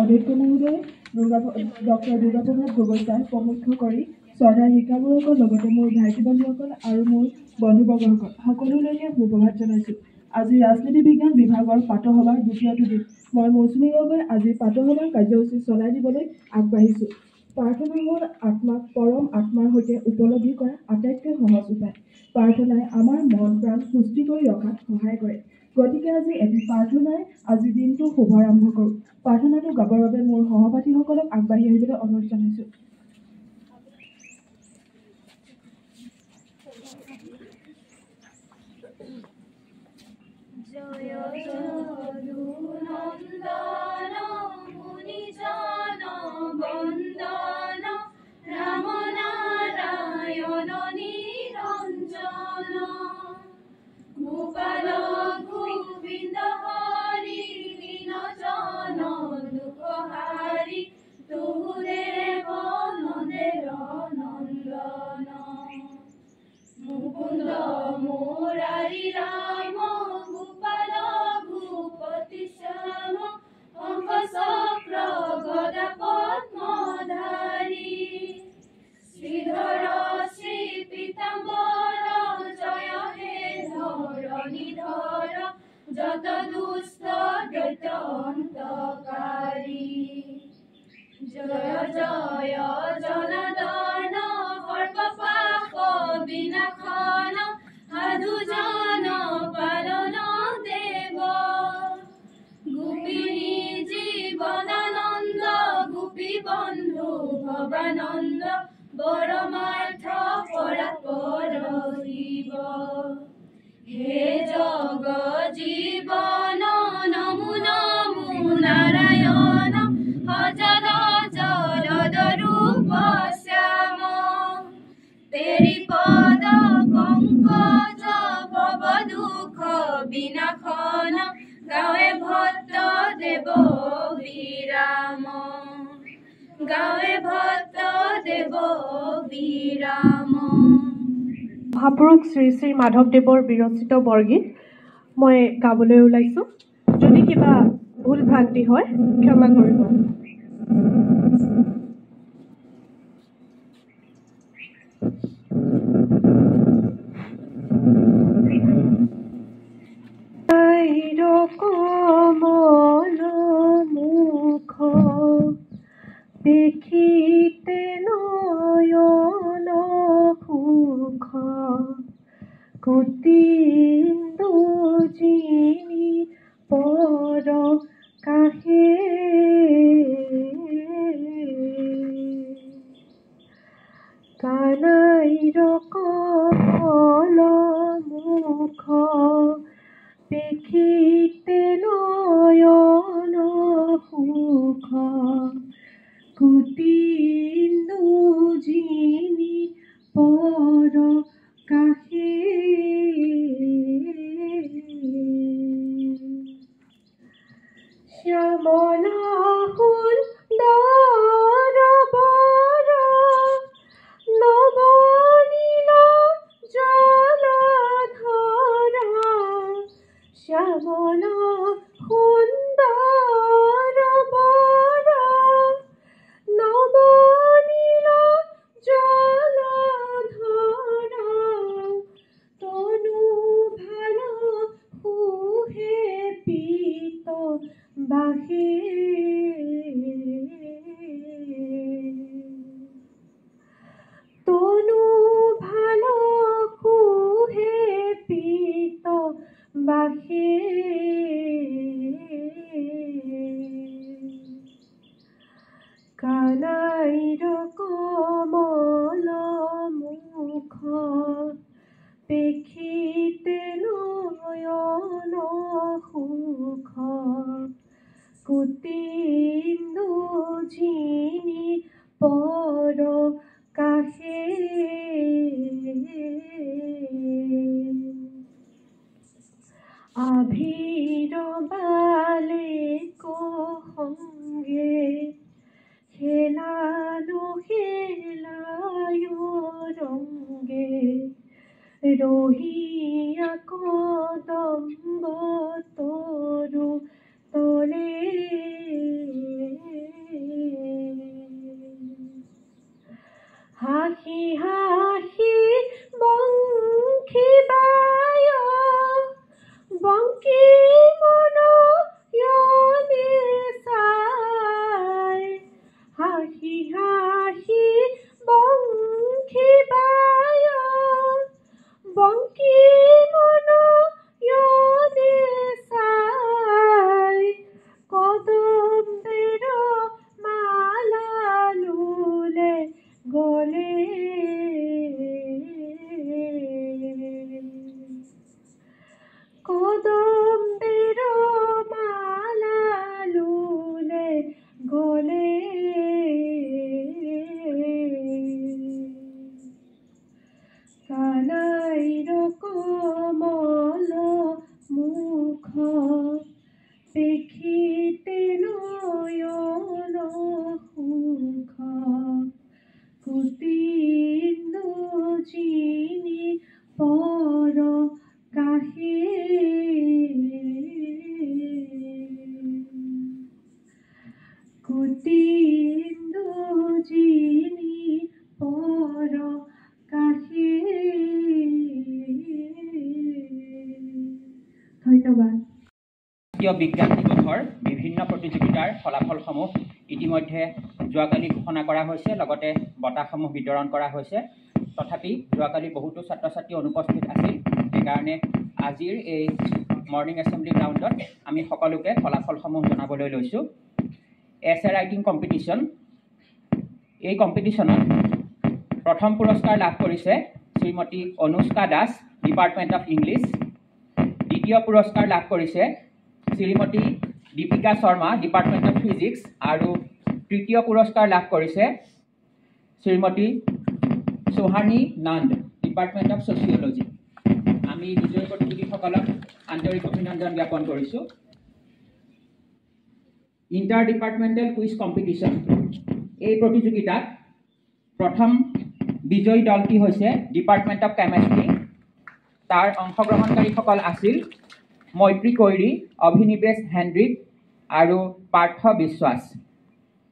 অধ্যক্ষ মহোদয় doctor Durgaprasad Gogoi sir প্ৰমুখ্য কৰি শ্ৰদ্ধাৰ শিক্ষাগুৰুসকল লগতে মোৰ ভাইটি বন্ধুসকল আৰু মোৰ বন্ধুবৰ্গসকল সকলোলৈকে সুপ্ৰভাত জনাইছোঁ। আজি ৰাজনীতি বিজ্ঞান বিভাগৰ পাঠসভাৰ দ্বিতীয়টো দিন। মই মৌচুমী গগৈ আজি পাঠসভাৰ কাৰ্যসূচী চলাই দিবলৈ আগবাঢ়িছোঁ। প্ৰাৰ্থনা হ'ল আত্মাক পৰম আত্মাৰ সৈতে উপলব্ধি কৰা আটাইতকৈ সহজ উপায়। প্ৰাৰ্থনাই আমাৰ মন প্ৰাণ সুস্থি কৰি ৰখাত সহায় কৰে। গতিকে আজি এটি প্ৰাৰ্থনাই আজি দিনটো শুভাৰম্ভ কৰোঁ। প্ৰাৰ্থনাটো গাবৰ বাবে মোৰ সহপাঠীসকলক আগবাঢ়ি আহিবলৈ অনুৰোধ জনাইছোঁ। যত দুষ্ট দৈত্য অন্তকাৰী জয় জয় জনাৰ্দন সৰ্বপাপ বিনাশন সাধু জন পালন দেৱ গোপিনী জীৱনানন্দ গোপী বন্ধু ভৱানন্দ পৰমাৰ্থ পৰাৎপৰ শিৱ হে জগ জীবন নমো নমো নাৰায়ণ সজল জলদ ৰূপ শ্যাম তেৰি পদ পংকজ ভৱ দুখ বিনাশন গাৱে ভট্ট দেৱ বিৰাম গাৱে ভট্ট দেৱ বিৰাম। মহাপুৰুষ শ্ৰী শ্ৰী মাধৱদেৱৰ বিৰচিত বৰগীত মই গাবলৈ ওলাইছোঁ। যদি কিবা ভুল ভ্ৰান্তি হয় ক্ষমা কৰিব। কমল মুখ দেখিতে নয়ন সুখ কুটিন্দু জিনি পৰ কাহে কানাইৰ কমল মুখ দেখিতে নয়ন সুখ কুটিন্দু জিনি পৰ কাহে শ্যামল সুন্দৰ বৰ নবনীল জলধৰ শ্যামল সুন্দৰ বৰ নবনীল জলধৰ তনু ভাল সুহে পীত বাহে তনু ভাল সুহে পীত বাহে কানাইৰ কমল মুখ দেখিতে নয়ন সুখ কুটিন্দু দেখিতে নয়ন সুখ কুটিন্দু চিনি পৰ কাহে কুটিন্দু চিনি পৰ কাহে ধন্যবাদ। জাতীয় বিজ্ঞান দিৱসৰ বিভিন্ন প্ৰতিযোগিতাৰ ফলাফলসমূহ ইতিমধ্যে যোৱাকালি ঘোষণা কৰা হৈছে, লগতে বঁটাসমূহ বিতৰণ কৰা হৈছে। তথাপি যোৱাকালি বহুতো ছাত্ৰ ছাত্ৰী অনুপস্থিত আছিল, সেইকাৰণে আজিৰ এই মৰ্ণিং এছেম্বলি গ্ৰাউণ্ডত আমি সকলোকে ফলাফলসমূহ জনাবলৈ লৈছোঁ। এছে ৰাইটিং কম্পিটিশ্যন, এই কম্পিটিশ্যনত প্ৰথম পুৰস্কাৰ লাভ কৰিছে Shrimati Anushka Das, department of English. দ্বিতীয় পুৰস্কাৰ লাভ কৰিছে Shrimati Deepika Sharma, department of physics. আৰু তৃতীয় পুৰস্কাৰ লাভ কৰিছে Shrimati Sohani Nanda, department of sociology. আমি বিজয়ী প্ৰতিযোগীসকলক আন্তৰিক অভিনন্দন জ্ঞাপন কৰিছোঁ। ইণ্টাৰ ডিপাৰ্টমেণ্টেল কুইজ কম্পিটিশ্যন, এই প্ৰতিযোগিতাত প্ৰথম বিজয়ী দলটি হৈছে ডিপাৰ্টমেণ্ট অফ কেমেষ্ট্ৰি। তাৰ অংশগ্ৰহণকাৰীসকল আছিল মৈত্ৰী কৈৰী, অভিনিৱেশ হেণ্ড্ৰিক আৰু পাৰ্থ বিশ্বাস।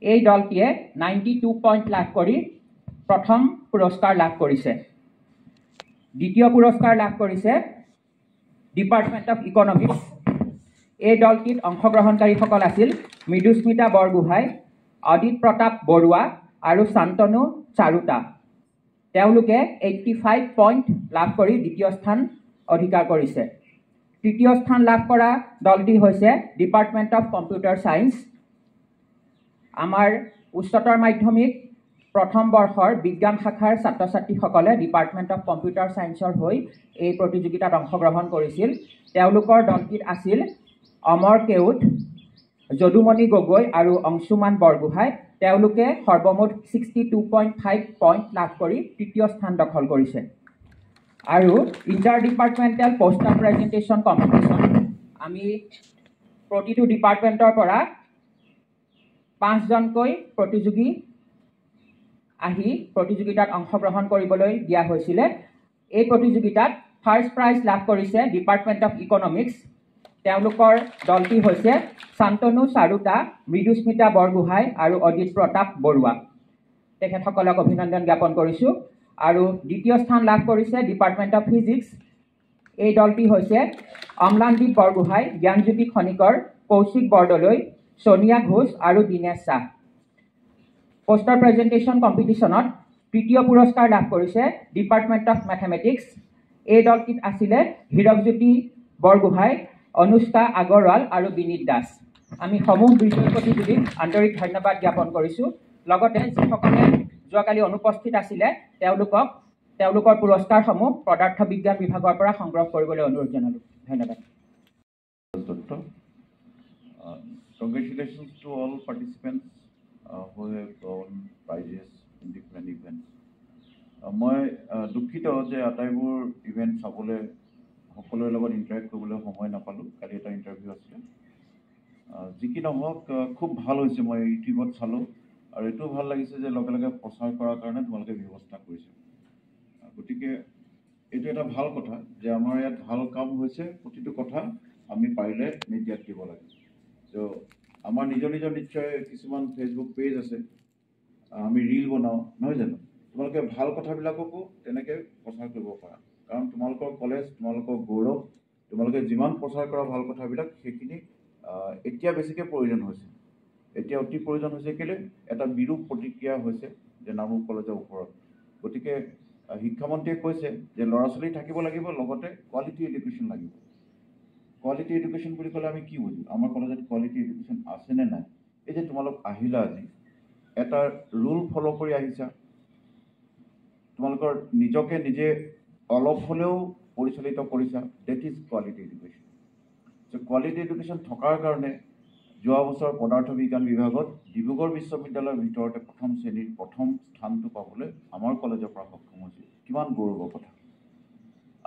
এই দলটিয়ে 92 পইণ্ট লাভ কৰি প্ৰথম পুৰস্কাৰ লাভ কৰিছে। দ্বিতীয় পুৰস্কাৰ লাভ কৰিছে ডিপাৰ্টমেণ্ট অফ ইকনমিক্স। এই দলটিত অংশগ্ৰহণকাৰীসকল আছিল মৃদুস্মিতা বৰগোহাঁই, অদিত প্ৰতাপ বৰুৱা আৰু শান্তনু চাৰুতা। তেওঁলোকে 85 পইণ্ট লাভ কৰি দ্বিতীয় স্থান অধিকাৰ কৰিছে। তৃতীয় স্থান লাভ কৰা দলটি হৈছে ডিপাৰ্টমেণ্ট অফ কম্পিউটাৰ ছায়েন্স। আমাৰ উচ্চতৰ মাধ্যমিক প্ৰথম বৰ্ষৰ বিজ্ঞান শাখাৰ ছাত্ৰ ছাত্ৰীসকলে ডিপাৰ্টমেণ্ট অফ কম্পিউটাৰ ছায়েন্সৰ হৈ এই প্ৰতিযোগিতাত অংশগ্ৰহণ কৰিছিল। তেওঁলোকৰ দলটিত আছিল অমৰ কেওট, যদুমণি গগৈ আৰু অংশুমান বৰগোহাঁই। তেওঁলোকে সৰ্বমুঠ 62.5 পইণ্ট লাভ কৰি তৃতীয় স্থান দখল কৰিছে। আৰু inter departmental poster presentation competition, আমি প্ৰতিটো ডিপাৰ্টমেণ্টৰ পৰা 5জনকৈ প্ৰতিযোগী আহি প্ৰতিযোগিতাত অংশগ্ৰহণ কৰিবলৈ দিয়া হৈছিলে। এই প্ৰতিযোগিতাত ফাৰ্ষ্ট প্ৰাইজ লাভ কৰিছে ডিপাৰ্টমেণ্ট অফ ইকনমিক্স। তেওঁলোকৰ দলটি হৈছে শান্তনু চাৰুতা, মৃদুস্মিতা বৰগোহাঁই আৰু অদিত প্ৰতাপ বৰুৱা। তেখেতসকলক অভিনন্দন জ্ঞাপন কৰিছোঁ। আৰু দ্বিতীয় স্থান লাভ কৰিছে ডিপাৰ্টমেণ্ট অফ ফিজিক্স। এই দলটি হৈছে অম্লানদীপ বৰগোহাঁই, জ্ঞানজ্যোতি খনিকৰ, কৌশিক বৰদলৈ, সোনিয়া ঘোষ আৰু দীনেশ শ্বাহ। পোষ্টাৰ প্ৰেজেণ্টেশ্যন কম্পিটিশ্যনত তৃতীয় পুৰস্কাৰ লাভ কৰিছে ডিপাৰ্টমেণ্ট অফ মেথমেটিক্স। এই দলটিত আছিলে হীৰকজ্যোতি বৰগোহাঁই, অনুষ্কা আগৰৱাল আৰু বিনীত দাস। আমি সমূহ বিজয়ী প্ৰতিযোগীক আন্তৰিক ধন্যবাদ জ্ঞাপন কৰিছোঁ। লগতে যিসকলে যোৱাকালি অনুপস্থিত আছিলে তেওঁলোকৰ পুৰস্কাৰসমূহ পদাৰ্থ বিজ্ঞান বিভাগৰ পৰা সংগ্ৰহ কৰিবলৈ অনুৰোধ জনালোঁ। ধন্যবাদ। Congratulations to all participants who have won prizes in different events. মই দুখিত যে আটাইবোৰ ইভেণ্ট চাবলৈ সকলোৰে লগত ইণ্টাৰেক্ট কৰিবলৈ সময় নাপালোঁ। কালি এটা ইণ্টাৰভিউ আছিলে। যি কি নহওক, খুব ভাল হৈছে। মই ইউটিউবত চালোঁ আৰু এইটো ভাল লাগিছে যে লগে লগে প্ৰচাৰ কৰাৰ কাৰণে তোমালোকে ব্যৱস্থা কৰিছে। গতিকে এইটো এটা ভাল কথা যে আমাৰ ইয়াত ভাল কাম হৈছে। প্ৰতিটো কথা আমি পাৰিলে মিডিয়াত দিব লাগে। ত' আমাৰ নিজৰ নিশ্চয় কিছুমান ফেচবুক পেজ আছে, আমি ৰীল বনাওঁ, নহয় জানো? তোমালোকে ভাল কথাবিলাককো তেনেকৈ প্ৰচাৰ কৰিব পাৰা। কাৰণ তোমালোকৰ কলেজ, তোমালোকৰ গৌৰৱ, তোমালোকে যিমান প্ৰচাৰ কৰা ভাল কথাবিলাক সেইখিনি এতিয়া বেছিকৈ প্ৰয়োজন হৈছে। এতিয়া অতি প্ৰয়োজন হৈছে কেলৈ এটা বিৰূপ প্ৰতিক্ৰিয়া হৈছে যে নামৰূপ কলেজৰ ওপৰত। গতিকে শিক্ষামন্ত্ৰীয়ে কৈছে যে ল'ৰা ছোৱালী থাকিব লাগিব, লগতে কোৱালিটি এডুকেশ্যন লাগিব। কোৱালিটি এডুকেশ্যন বুলি ক'লে আমি কি বুজোঁ? আমাৰ কলেজত কোৱালিটি এডুকেশ্যন আছেনে নাই? এই যে তোমালোক আহিলা আজি, এটা ৰুল ফ'ল' কৰি আহিছা, তোমালোকৰ নিজকে নিজে অলপ হ'লেও পৰিচালিত কৰিছা, that is quality education. So' quality education থকাৰ কাৰণে যোৱা বছৰ পদাৰ্থ বিজ্ঞান বিভাগত ডিব্ৰুগড় বিশ্ববিদ্যালয়ৰ ভিতৰতে প্ৰথম শ্ৰেণীৰ প্ৰথম স্থানটো পাবলৈ আমাৰ কলেজৰ পৰা সক্ষম হৈছিল। কিমান গৌৰৱৰ কথা।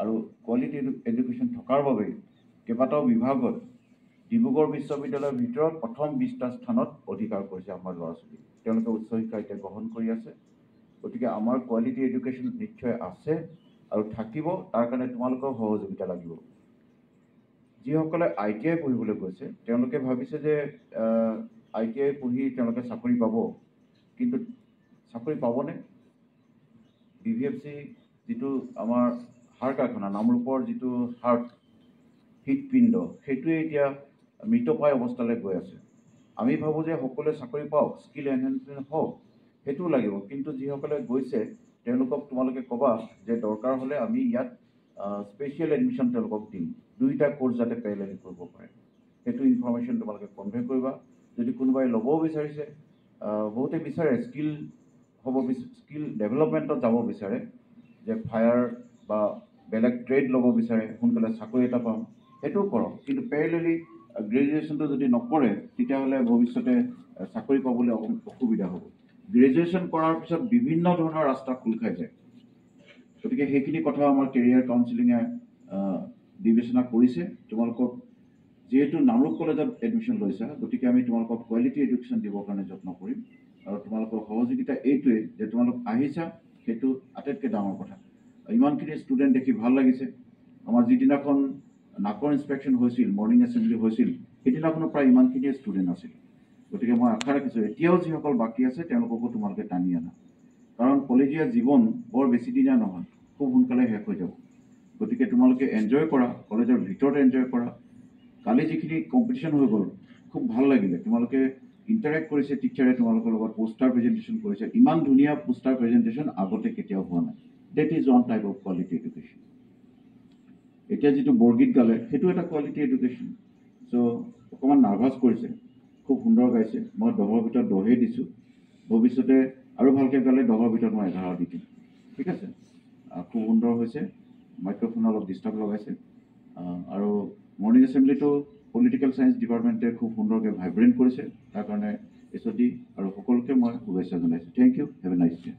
আৰু কোৱালিটি এডুকেশ্যন থকাৰ বাবেই কেইবাটাও বিভাগত ডিব্ৰুগড় বিশ্ববিদ্যালয়ৰ ভিতৰত প্ৰথম 20টা স্থানত অধিকাৰ কৰিছে আমাৰ ল'ৰা ছোৱালী। তেওঁলোকে উচ্চ শিক্ষা এতিয়া গ্ৰহণ কৰি আছে। গতিকে আমাৰ কোৱালিটি এডুকেশ্যন নিশ্চয় আছে আৰু থাকিব। তাৰ কাৰণে তোমালোকৰ সহযোগিতা লাগিব। যিসকলে ITI পঢ়িবলৈ গৈছে তেওঁলোকে ভাবিছে যে ITI পঢ়ি তেওঁলোকে চাকৰি পাব, কিন্তু চাকৰি পাবনে? BVFC যিটো আমাৰ সাৰ কাৰখানা, নামৰূপৰ যিটো হৃদপিণ্ড, সেইটোৱে এতিয়া মৃতপ্ৰায় অৱস্থালৈ গৈ আছে। আমি ভাবোঁ যে সকলোৱে চাকৰি পাওক, স্কিল এনহেঞ্চমেণ্ট হওক, সেইটোও লাগিব। কিন্তু যিসকলে গৈছে তেওঁলোকক তোমালোকে ক'বা যে দৰকাৰ হ'লে আমি ইয়াত স্পেচিয়েল এডমিশ্যন তেওঁলোকক দিম, 2টা কোৰ্চ যাতে পেৰেলেলি কৰিব পাৰে। সেইটো ইনফৰ্মেশ্যন তোমালোকে কনভে কৰিবা। যদি কোনোবাই ল'বও বিচাৰিছে, বহুতে বিচাৰে স্কিল ডেভেলপমেণ্টত যাব বিচাৰে, যে ফায়াৰ বা বেলেগ ট্ৰেড ল'ব বিচাৰে, সোনকালে চাকৰি এটা পাম, সেইটোও কৰক। কিন্তু পেৰেলেলি গ্ৰেজুৱেশ্যনটো যদি নকৰে তেতিয়াহ'লে ভৱিষ্যতে চাকৰি পাবলৈ অসুবিধা হ'ব। গ্ৰেজুৱেশ্যন কৰাৰ পিছত বিভিন্ন ধৰণৰ ৰাস্তা খোল খাই যায়। গতিকে সেইখিনি কথা আমাৰ কেৰিয়াৰ কাউন্সিলিঙে বিবেচনা কৰিছে। তোমালোকক যিহেতু নামৰূপ কলেজত এডমিশ্যন লৈছা, গতিকে আমি তোমালোকক কোৱালিটি এডুকেশ্যন দিবৰ কাৰণে যত্ন কৰিম। আৰু তোমালোকৰ সহযোগিতা এইটোৱে যে তোমালোক আহিছা, সেইটো আটাইতকৈ ডাঙৰ কথা। ইমানখিনি ষ্টুডেণ্ট দেখি ভাল লাগিছে। আমাৰ যিদিনাখন নাকৰ ইনস্পেকশ্যন হৈছিল, মৰ্ণিং এছেম্বলি হৈছিল, সেইদিনাখনো প্ৰায় ইমানখিনিয়ে ষ্টুডেণ্ট আছিল। গতিকে মই আশা ৰাখিছোঁ এতিয়াও যিসকল বাকী আছে তেওঁলোককো তোমালোকে টানি আনা। কাৰণ কলেজীয়া জীৱন বৰ বেছিদিনীয়া নহয়, খুব সোনকালে শেষ হৈ যাব। গতিকে তোমালোকে এনজয় কৰা, কলেজৰ ভিতৰত এনজয় কৰা। কালি যিখিনি কম্পিটিশ্যন হৈ গ'ল, খুব ভাল লাগিলে। তোমালোকে ইণ্টাৰেক্ট কৰিছে, টিচাৰে তোমালোকৰ লগত পোষ্টাৰ প্ৰেজেণ্টেশ্যন কৰিছে। ইমান ধুনীয়া পোষ্টাৰ প্ৰেজেণ্টেশ্যন আগতে কেতিয়াও হোৱা নাই। That is one type of quality education. এতিয়া যিটো বৰগীত গালে সেইটো এটা কোৱালিটি এডুকেশ্যন। চ' অকণমান নাৰ্ভাছ কৰিছে, খুব সুন্দৰ গাইছে। মই 10ৰ ভিতৰত 10ই দিছোঁ। ভৱিষ্যতে আৰু ভালকৈ গালে 10ৰ ভিতৰত মই 11 দি দিম। ঠিক আছে, খুব সুন্দৰ হৈছে। মাইক্ৰফোন অলপ ডিষ্টাৰ্ব লগাইছে। আৰু মৰ্ণিং এছেম্বলিটো পলিটিকেল ছায়েন্স ডিপাৰ্টমেণ্টে খুব সুন্দৰকৈ ভাইব্ৰেণ্ট কৰিছে। তাৰ কাৰণে HOD আৰু সকলোকে মই শুভেচ্ছা জনাইছোঁ। Thank you, have a nice day.